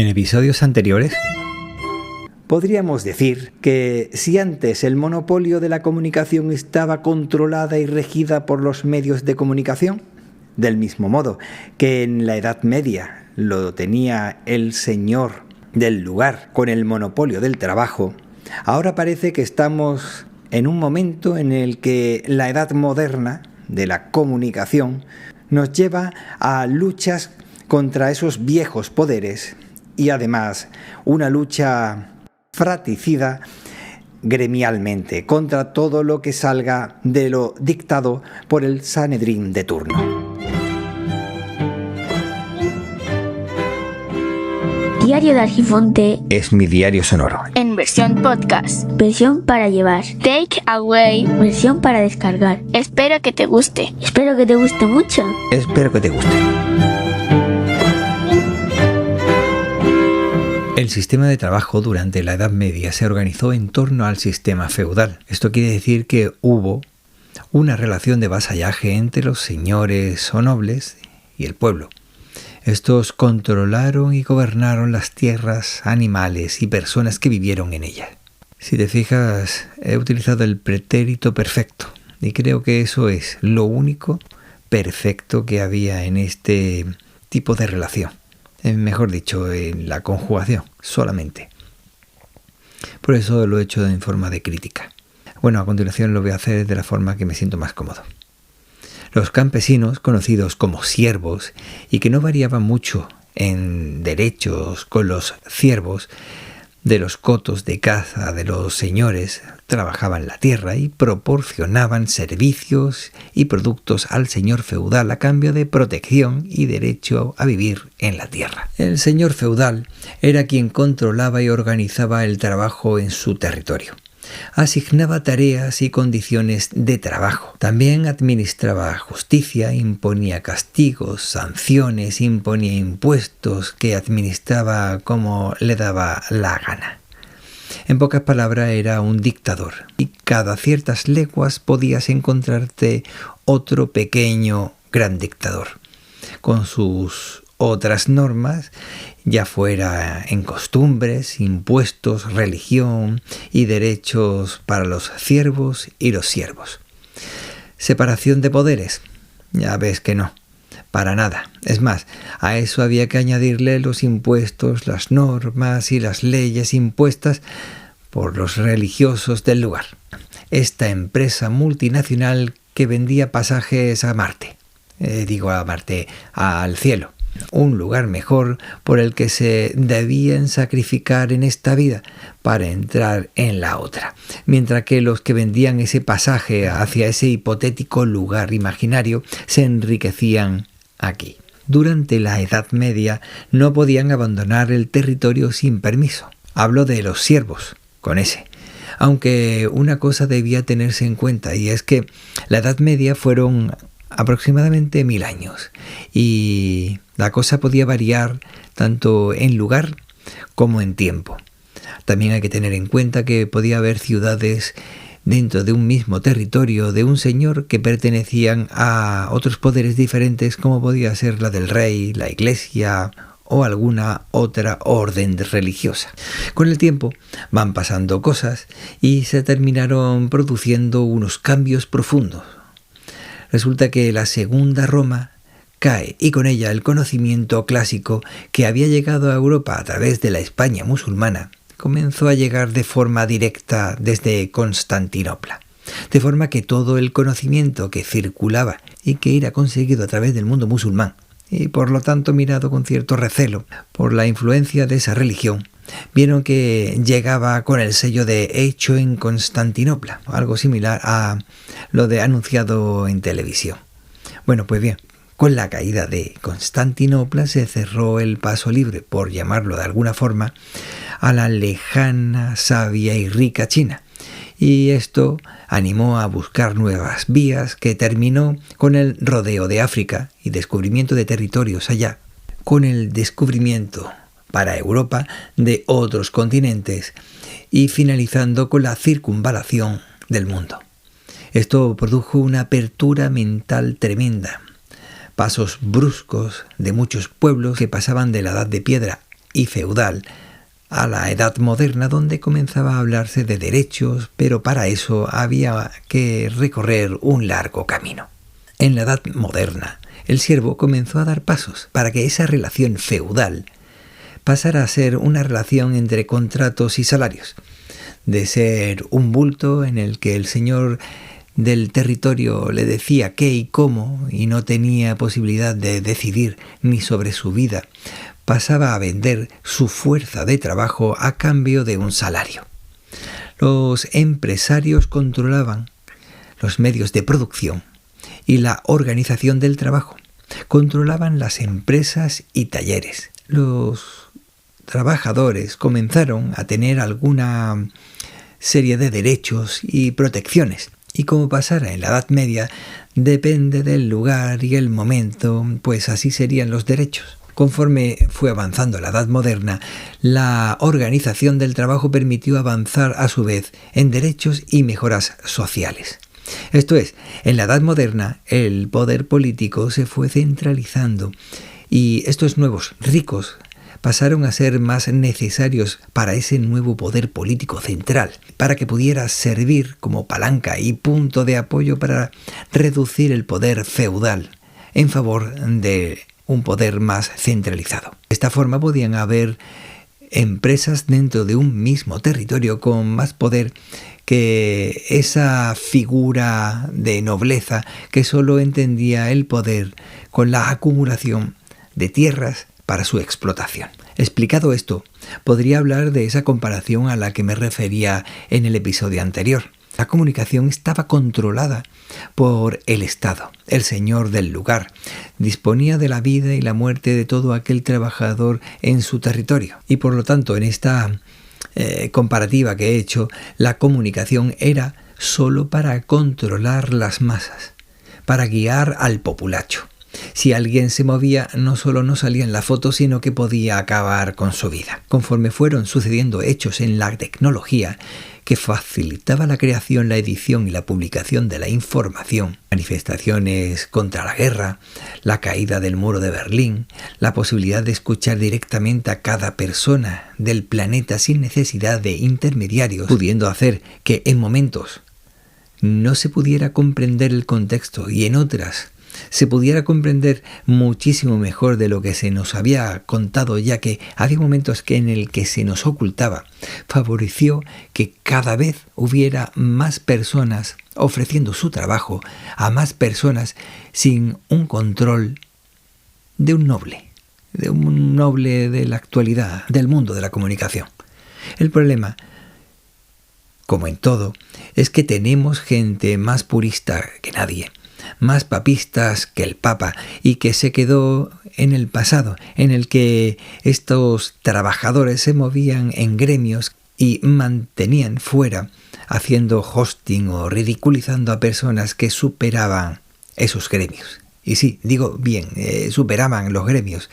En episodios anteriores, podríamos decir que si antes el monopolio de la comunicación estaba controlada y regida por los medios de comunicación, del mismo modo que en la Edad Media lo tenía el señor del lugar con el monopolio del trabajo, ahora parece que estamos en un momento en el que la edad moderna de la comunicación nos lleva a luchas contra esos viejos poderes y además una lucha fratricida gremialmente contra todo lo que salga de lo dictado por el Sanedrín de turno. Diario de Argifonte Es mi diario sonoro. En versión podcast. Versión para llevar. Take away. Versión para descargar. Espero que te guste. Espero que te guste mucho. Espero que te guste. El sistema de trabajo durante la Edad Media se organizó en torno al sistema feudal. Esto quiere decir que hubo una relación de vasallaje entre los señores o nobles y el pueblo. Estos controlaron y gobernaron las tierras, animales y personas que vivieron en ellas. Si te fijas, he utilizado el pretérito perfecto y creo que eso es lo único perfecto que había en este tipo de relación. Mejor dicho, en la conjugación, solamente. Por eso lo he hecho en forma de crítica. Bueno, a continuación lo voy a hacer de la forma que me siento más cómodo. Los campesinos, conocidos como siervos, y que no variaban mucho en derechos con los siervos de los cotos de caza de los señores, trabajaban la tierra y proporcionaban servicios y productos al señor feudal a cambio de protección y derecho a vivir en la tierra. El señor feudal era quien controlaba y organizaba el trabajo en su territorio. Asignaba tareas y condiciones de trabajo. También administraba justicia, imponía castigos, sanciones, imponía impuestos que administraba como le daba la gana. En pocas palabras, era un dictador y cada ciertas leguas podías encontrarte otro pequeño gran dictador con sus otras normas, ya fuera en costumbres, impuestos, religión y derechos para los siervos y los siervos. ¿Separación de poderes? Ya ves que no, para nada. Es más, a eso había que añadirle los impuestos, las normas y las leyes impuestas por los religiosos del lugar. Esta empresa multinacional que vendía pasajes a Marte, al cielo. Un lugar mejor por el que se debían sacrificar en esta vida para entrar en la otra, mientras que los que vendían ese pasaje hacia ese hipotético lugar imaginario se enriquecían aquí. Durante la Edad Media no podían abandonar el territorio sin permiso. Hablo de los siervos, con ese. Aunque una cosa debía tenerse en cuenta, y es que la Edad Media fueron aproximadamente 1000 años y la cosa podía variar tanto en lugar como en tiempo. También hay que tener en cuenta que podía haber ciudades dentro de un mismo territorio de un señor que pertenecían a otros poderes diferentes, como podía ser la del rey, la iglesia o alguna otra orden religiosa. Con el tiempo van pasando cosas y se terminaron produciendo unos cambios profundos. Resulta que la Segunda Roma cae y con ella el conocimiento clásico que había llegado a Europa a través de la España musulmana comenzó a llegar de forma directa desde Constantinopla. De forma que todo el conocimiento que circulaba y que era conseguido a través del mundo musulmán y por lo tanto mirado con cierto recelo por la influencia de esa religión, vieron que llegaba con el sello de hecho en Constantinopla, algo similar a lo de anunciado en televisión. Bueno, pues bien, con la caída de Constantinopla se cerró el paso libre, por llamarlo de alguna forma, a la lejana, sabia y rica China. Y esto animó a buscar nuevas vías que terminó con el rodeo de África y descubrimiento de territorios allá, con el descubrimiento para Europa de otros continentes y finalizando con la circunvalación del mundo. Esto produjo una apertura mental tremenda, pasos bruscos de muchos pueblos que pasaban de la edad de piedra y feudal a la Edad Moderna, donde comenzaba a hablarse de derechos, pero para eso había que recorrer un largo camino. En la Edad Moderna, el siervo comenzó a dar pasos para que esa relación feudal pasara a ser una relación entre contratos y salarios, de ser un bulto en el que el señor del territorio le decía qué y cómo y no tenía posibilidad de decidir ni sobre su vida, pasaba a vender su fuerza de trabajo a cambio de un salario. Los empresarios controlaban los medios de producción y la organización del trabajo. Controlaban las empresas y talleres. Los trabajadores comenzaron a tener alguna serie de derechos y protecciones. Y como pasara en la Edad Media, depende del lugar y el momento, pues así serían los derechos. Conforme fue avanzando la Edad Moderna, la organización del trabajo permitió avanzar a su vez en derechos y mejoras sociales. Esto es, en la Edad Moderna el poder político se fue centralizando y estos nuevos ricos pasaron a ser más necesarios para ese nuevo poder político central, para que pudiera servir como palanca y punto de apoyo para reducir el poder feudal en favor de un poder más centralizado. De esta forma podían haber empresas dentro de un mismo territorio con más poder que esa figura de nobleza que solo entendía el poder con la acumulación de tierras para su explotación. Explicado esto, podría hablar de esa comparación a la que me refería en el episodio anterior. La comunicación estaba controlada por el Estado, el señor del lugar. Disponía de la vida y la muerte de todo aquel trabajador en su territorio. Y por lo tanto, en esta comparativa que he hecho, la comunicación era solo para controlar las masas, para guiar al populacho. Si alguien se movía, no solo no salía en la foto, sino que podía acabar con su vida. Conforme fueron sucediendo hechos en la tecnología que facilitaba la creación, la edición y la publicación de la información, manifestaciones contra la guerra, la caída del muro de Berlín, la posibilidad de escuchar directamente a cada persona del planeta sin necesidad de intermediarios, pudiendo hacer que en momentos no se pudiera comprender el contexto y en otras se pudiera comprender muchísimo mejor de lo que se nos había contado, ya que había momentos en el que se nos ocultaba, favoreció que cada vez hubiera más personas ofreciendo su trabajo a más personas sin un control de un noble de la actualidad, del mundo de la comunicación. El problema, como en todo, es que tenemos gente más purista que nadie, más papistas que el Papa, y que se quedó en el pasado, en el que estos trabajadores se movían en gremios y mantenían fuera, haciendo hosting o ridiculizando a personas que superaban esos gremios. Y sí, digo bien, superaban los gremios,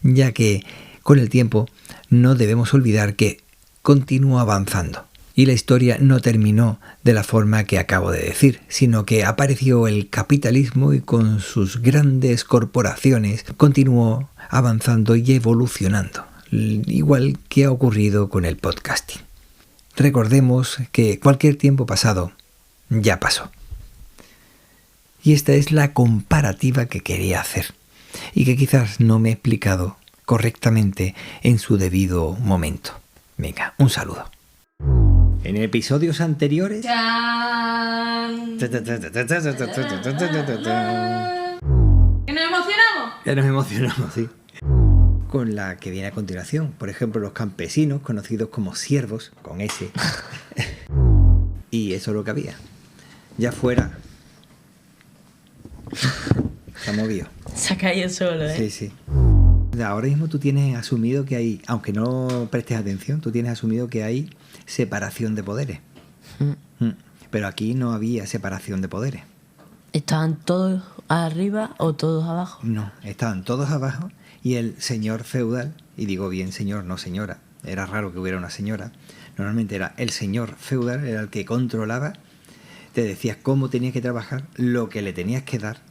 ya que con el tiempo no debemos olvidar que continuó avanzando. Y la historia no terminó de la forma que acabo de decir, sino que apareció el capitalismo y con sus grandes corporaciones continuó avanzando y evolucionando, igual que ha ocurrido con el podcasting. Recordemos que cualquier tiempo pasado ya pasó. Y esta es la comparativa que quería hacer y que quizás no me he explicado correctamente en su debido momento. Venga, un saludo. En episodios anteriores... ¡Chan! ¿Que nos emocionamos? Ya nos emocionamos, sí. Con la que viene a continuación. Por ejemplo, los campesinos, conocidos como siervos, con S. Y eso es lo que había. Ya fuera. Se ha movido. Se ha caído solo, ¿eh? Sí, sí. Ahora mismo tú tienes asumido que hay, aunque no prestes atención, tú tienes asumido que hay separación de poderes. Pero aquí no había separación de poderes. ¿Estaban todos arriba o todos abajo? No, estaban todos abajo y el señor feudal, y digo bien señor, no señora, era raro que hubiera una señora, normalmente era el señor feudal, era el que controlaba, te decías cómo tenías que trabajar, lo que le tenías que dar,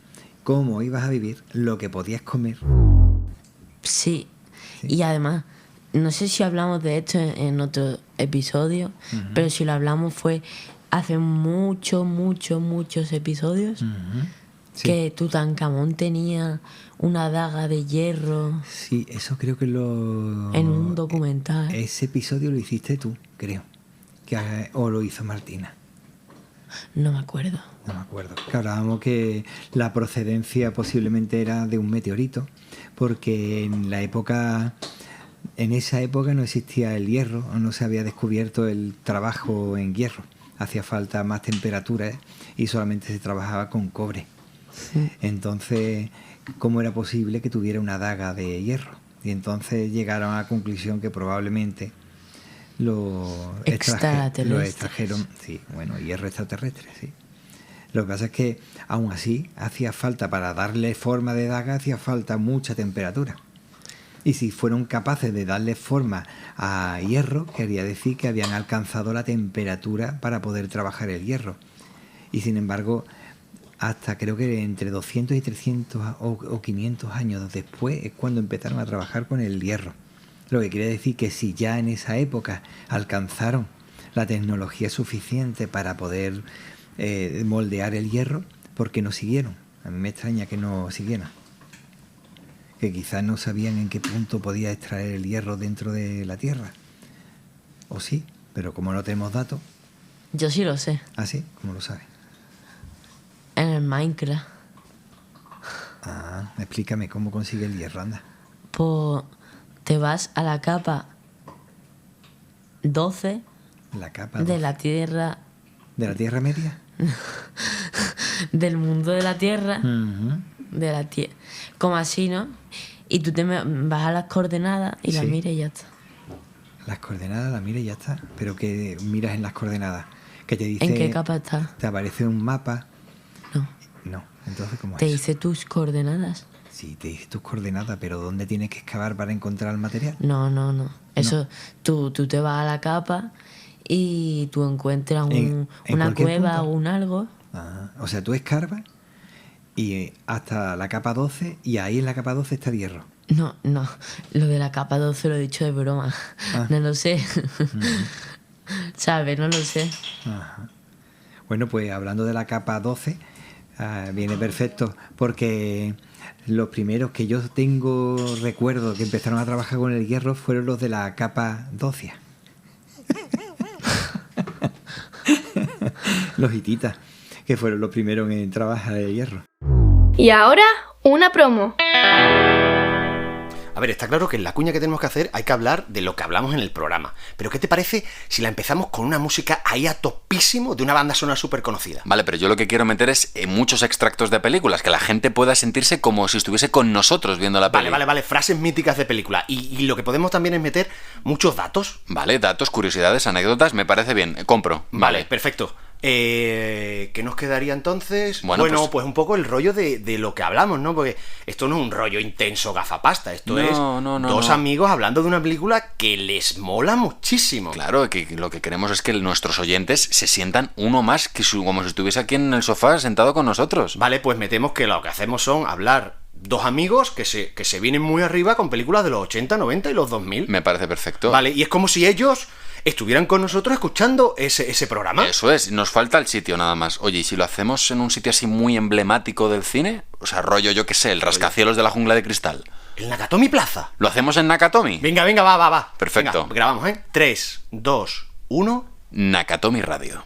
cómo ibas a vivir, lo que podías comer. Sí. Y además no sé si hablamos de esto en otro episodio, pero si lo hablamos fue hace muchos episodios, Sí. que Tutankamón tenía una daga de hierro Sí, eso creo que en un documental. Ese episodio lo hiciste tú, creo. O lo hizo Martina. No me acuerdo. No me acuerdo. Que hablábamos que la procedencia posiblemente era de un meteorito, porque en esa época no existía el hierro, o no se había descubierto el trabajo en hierro. Hacía falta más temperatura, y solamente se trabajaba con cobre. Sí. Entonces, ¿cómo era posible que tuviera una daga de hierro? Y entonces llegaron a la conclusión que probablemente lo extrajeron, sí, bueno, hierro extraterrestre, sí. Lo que pasa es que aún así hacía falta, para darle forma de daga, hacía falta mucha temperatura. Y si fueron capaces de darle forma a hierro, quería decir que habían alcanzado la temperatura para poder trabajar el hierro. Y sin embargo, hasta creo que entre 200 y 300 o 500 años después es cuando empezaron a trabajar con el hierro. Lo que quiere decir que si ya en esa época alcanzaron la tecnología suficiente para poder moldear el hierro, ¿por qué no siguieron? A mí me extraña que no siguieran. Que quizás no sabían en qué punto podía extraer el hierro dentro de la Tierra. O sí, pero como no tenemos datos. Yo sí lo sé. ¿Ah, sí? ¿Cómo lo sabes? En el Minecraft. Ah, explícame cómo consigue el hierro, anda. Pues te vas a la capa 12 La capa de 12. la Tierra, ¿De la Tierra Media? del mundo de la Tierra, Ujú. de la Tierra, como así, ¿no? Y tú vas a las coordenadas y las Sí. miras y ya está. Las coordenadas las miras y ya está. Pero que miras en las coordenadas. Que te dice... ¿En qué capa está? Te aparece un mapa. No. No, entonces ¿cómo Te es? dice tus coordenadas. Sí, te dice tus coordenadas, pero ¿dónde tienes que excavar para encontrar el material? No. Eso, tú te vas a la capa y tú encuentras En una cualquier cueva punto. o un algo. Ah, o sea, tú escarbas y hasta la capa 12, y ahí en la capa 12 está el hierro. No, lo de la capa 12 lo he dicho de broma. Ah. No lo sé. ¿Sabes? No lo sé. Ajá. Bueno, pues hablando de la capa 12, viene perfecto, porque los primeros que yo recuerdo que empezaron a trabajar con el hierro fueron los de la capa 12. Los hititas, que fueron los primeros en trabajar el hierro. Y ahora, una promo. A ver, está claro que en la cuña que tenemos que hacer hay que hablar de lo que hablamos en el programa. Pero ¿qué te parece si la empezamos con una música ahí a topísimo de una banda sonora súper conocida? Vale, pero yo lo que quiero meter es muchos extractos de películas, que la gente pueda sentirse como si estuviese con nosotros viendo la peli. Vale, frases míticas de película. Y lo que podemos también es meter muchos datos. Vale, datos, curiosidades, anécdotas, me parece bien, compro. Vale, perfecto. ¿Qué nos quedaría entonces? Bueno, pues un poco el rollo de lo que hablamos, ¿no? Porque esto no es un rollo intenso gafapasta, esto es dos amigos hablando de una película que les mola muchísimo. Claro, que lo que queremos es que nuestros oyentes se sientan uno más, como si estuviese aquí en el sofá sentado con nosotros. Vale, pues metemos que lo que hacemos son hablar dos amigos que se vienen muy arriba con películas de los 80, 90 y los 2000. Me parece perfecto. Vale, y es como si ellos estuvieran con nosotros escuchando ese programa. Eso es, nos falta el sitio nada más. Oye, ¿y si lo hacemos en un sitio así muy emblemático del cine? O sea, rollo, yo qué sé, el rascacielos de la jungla de cristal. ¿El Nakatomi Plaza? ¿Lo hacemos en Nakatomi? Venga, va. Perfecto. Venga, grabamos, 3, 2, 1... Nakatomi Radio.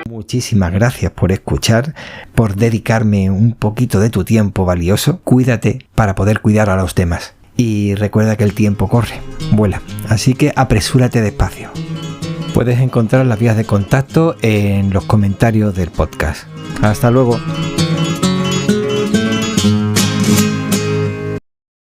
Muchísimas gracias por escuchar, por dedicarme un poquito de tu tiempo valioso. Cuídate para poder cuidar a los demás. Y recuerda que el tiempo corre, vuela, así que apresúrate despacio. Puedes encontrar las vías de contacto en los comentarios del podcast. Hasta luego.